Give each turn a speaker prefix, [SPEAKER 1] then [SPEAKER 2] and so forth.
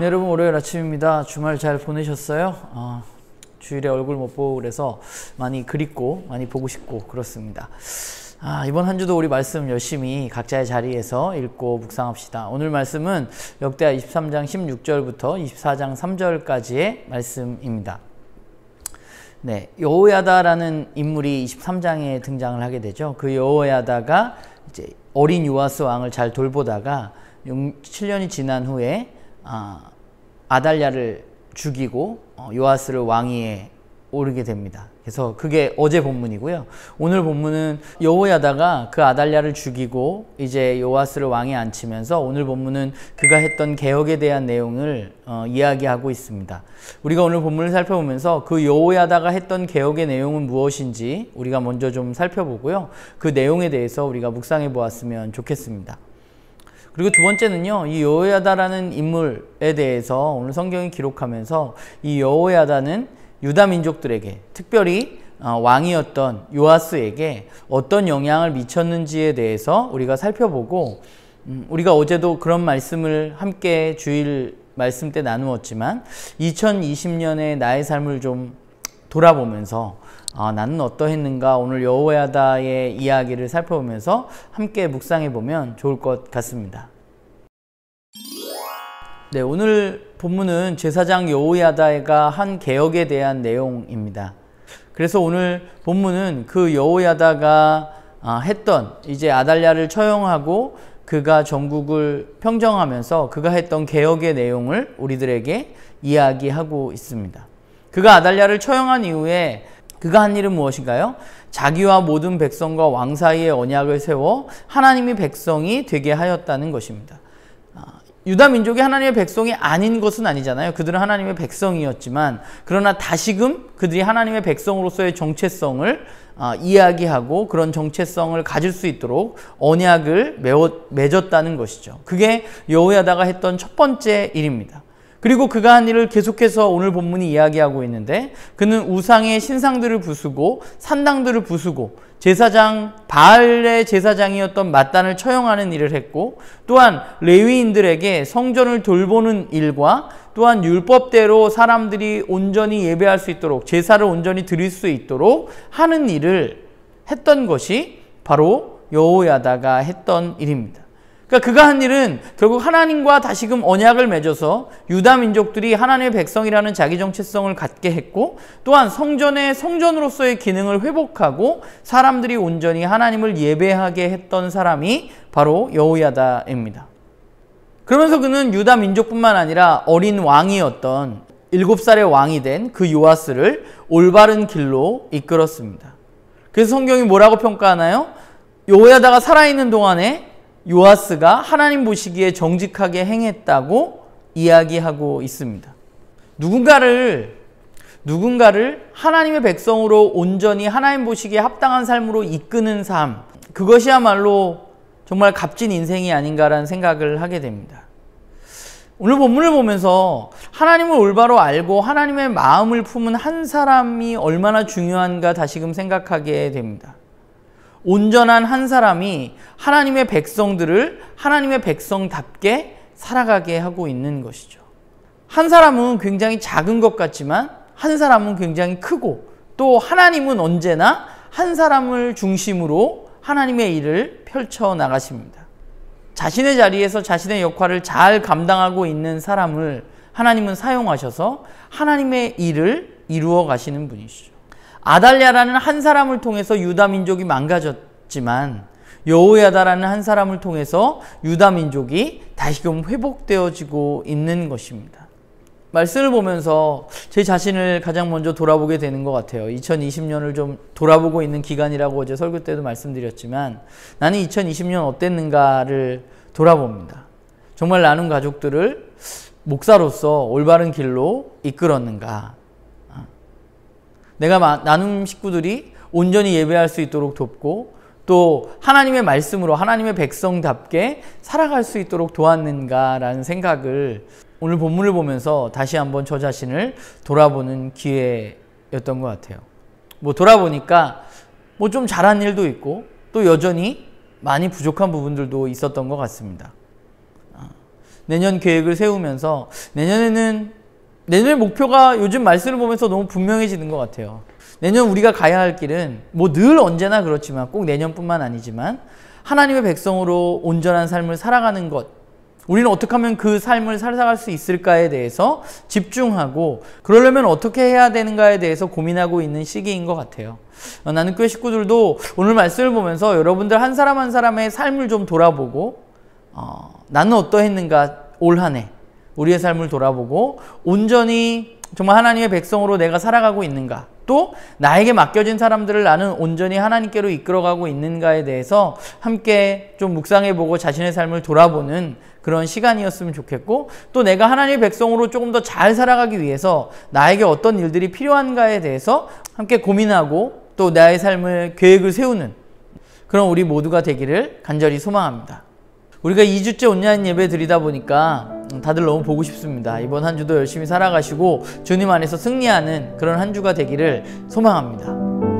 [SPEAKER 1] 네, 여러분 월요일 아침입니다. 주말 잘 보내셨어요? 주일에 얼굴 못 보고 그래서 많이 그립고 많이 보고 싶고 그렇습니다. 이번 한 주도 우리 말씀 열심히 각자의 자리에서 읽고 묵상합시다. 오늘 말씀은 역대하 23장 16절부터 24장 3절까지의 말씀입니다. 네, 여호야다라는 인물이 23장에 등장을 하게 되죠. 그 여호야다가 이제 어린 요아스 왕을 잘 돌보다가 7년이 지난 후에 아달랴를 죽이고 요아스를 왕위에 오르게 됩니다. 그래서 그게 어제 본문이고요. 오늘 본문은 여호야다가 그 아달랴를 죽이고 이제 요아스를 왕위에 앉히면서 오늘 본문은 그가 했던 개혁에 대한 내용을 이야기하고 있습니다. 우리가 오늘 본문을 살펴보면서 그 여호야다가 했던 개혁의 내용은 무엇인지 우리가 먼저 좀 살펴보고요. 그 내용에 대해서 우리가 묵상해 보았으면 좋겠습니다. 그리고 두 번째는요, 이 여호야다라는 인물에 대해서 오늘 성경이 기록하면서 이 여호야다는 유다 민족들에게, 특별히 왕이었던 요아스에게 어떤 영향을 미쳤는지에 대해서 우리가 살펴보고, 우리가 어제도 그런 말씀을 함께 주일 말씀 때 나누었지만 2020년의 나의 삶을 좀 돌아보면서 나는 어떠했는가, 오늘 여호야다의 이야기를 살펴보면서 함께 묵상해 보면 좋을 것 같습니다. 네, 오늘 본문은 제사장 여호야다가 한 개혁에 대한 내용입니다. 그래서 오늘 본문은 그 여호야다가 했던, 이제 아달랴를 처형하고 그가 전국을 평정하면서 그가 했던 개혁의 내용을 우리들에게 이야기하고 있습니다. 그가 아달랴를 처형한 이후에 그가 한 일은 무엇인가요? 자기와 모든 백성과 왕 사이의 언약을 세워 하나님의 백성이 되게 하였다는 것입니다. 유다 민족이 하나님의 백성이 아닌 것은 아니잖아요. 그들은 하나님의 백성이었지만, 그러나 다시금 그들이 하나님의 백성으로서의 정체성을 이야기하고 그런 정체성을 가질 수 있도록 언약을 맺었다는 것이죠. 그게 여호야다가 했던 첫 번째 일입니다. 그리고 그가 한 일을 계속해서 오늘 본문이 이야기하고 있는데, 그는 우상의 신상들을 부수고 산당들을 부수고 제사장 바알의 제사장이었던 맏단을 처형하는 일을 했고, 또한 레위인들에게 성전을 돌보는 일과 또한 율법대로 사람들이 온전히 예배할 수 있도록, 제사를 온전히 드릴 수 있도록 하는 일을 했던 것이 바로 여호야다가 했던 일입니다. 그러니까 그가 한 일은 결국 하나님과 다시금 언약을 맺어서 유다 민족들이 하나님의 백성이라는 자기 정체성을 갖게 했고, 또한 성전의 성전으로서의 기능을 회복하고 사람들이 온전히 하나님을 예배하게 했던 사람이 바로 여호야다입니다. 그러면서 그는 유다 민족뿐만 아니라 어린 왕이었던 7살의 왕이 된 그 요아스를 올바른 길로 이끌었습니다. 그래서 성경이 뭐라고 평가하나요? 여호야다가 살아있는 동안에 요아스가 하나님 보시기에 정직하게 행했다고 이야기하고 있습니다. 누군가를 하나님의 백성으로 온전히 하나님 보시기에 합당한 삶으로 이끄는 삶, 그것이야말로 정말 값진 인생이 아닌가라는 생각을 하게 됩니다. 오늘 본문을 보면서 하나님을 올바로 알고 하나님의 마음을 품은 한 사람이 얼마나 중요한가 다시금 생각하게 됩니다. 온전한 한 사람이 하나님의 백성들을 하나님의 백성답게 살아가게 하고 있는 것이죠. 한 사람은 굉장히 작은 것 같지만 한 사람은 굉장히 크고, 또 하나님은 언제나 한 사람을 중심으로 하나님의 일을 펼쳐 나가십니다. 자신의 자리에서 자신의 역할을 잘 감당하고 있는 사람을 하나님은 사용하셔서 하나님의 일을 이루어 가시는 분이시죠. 아달랴라는 한 사람을 통해서 유다 민족이 망가졌지만 여호야다라는 한 사람을 통해서 유다 민족이 다시금 회복되어지고 있는 것입니다. 말씀을 보면서 제 자신을 가장 먼저 돌아보게 되는 것 같아요. 2020년을 좀 돌아보고 있는 기간이라고 어제 설교 때도 말씀드렸지만, 나는 2020년 어땠는가를 돌아봅니다. 정말 나눈 가족들을 목사로서 올바른 길로 이끌었는가, 내가 나눔 식구들이 온전히 예배할 수 있도록 돕고 또 하나님의 말씀으로 하나님의 백성답게 살아갈 수 있도록 도왔는가라는 생각을 오늘 본문을 보면서 다시 한번 저 자신을 돌아보는 기회였던 것 같아요. 돌아보니까 좀 잘한 일도 있고 또 여전히 많이 부족한 부분들도 있었던 것 같습니다. 내년 계획을 세우면서 내년의 목표가 요즘 말씀을 보면서 너무 분명해지는 것 같아요. 내년 우리가 가야 할 길은 뭐 늘 언제나 그렇지만 꼭 내년뿐만 아니지만 하나님의 백성으로 온전한 삶을 살아가는 것, 우리는 어떻게 하면 그 삶을 살아갈 수 있을까에 대해서 집중하고 그러려면 어떻게 해야 되는가에 대해서 고민하고 있는 시기인 것 같아요. 나는 교회 식구들도 오늘 말씀을 보면서 여러분들 한 사람 한 사람의 삶을 좀 돌아보고 나는 어떠했는가, 올 한 해 우리의 삶을 돌아보고 온전히 정말 하나님의 백성으로 내가 살아가고 있는가, 또 나에게 맡겨진 사람들을 나는 온전히 하나님께로 이끌어가고 있는가에 대해서 함께 좀 묵상해보고 자신의 삶을 돌아보는 그런 시간이었으면 좋겠고, 또 내가 하나님의 백성으로 조금 더 잘 살아가기 위해서 나에게 어떤 일들이 필요한가에 대해서 함께 고민하고 또 나의 삶을 계획을 세우는 그런 우리 모두가 되기를 간절히 소망합니다. 우리가 2주째 온라인 예배 드리다 보니까 다들 너무 보고 싶습니다. 이번 한 주도 열심히 살아가시고 주님 안에서 승리하는 그런 한 주가 되기를 소망합니다.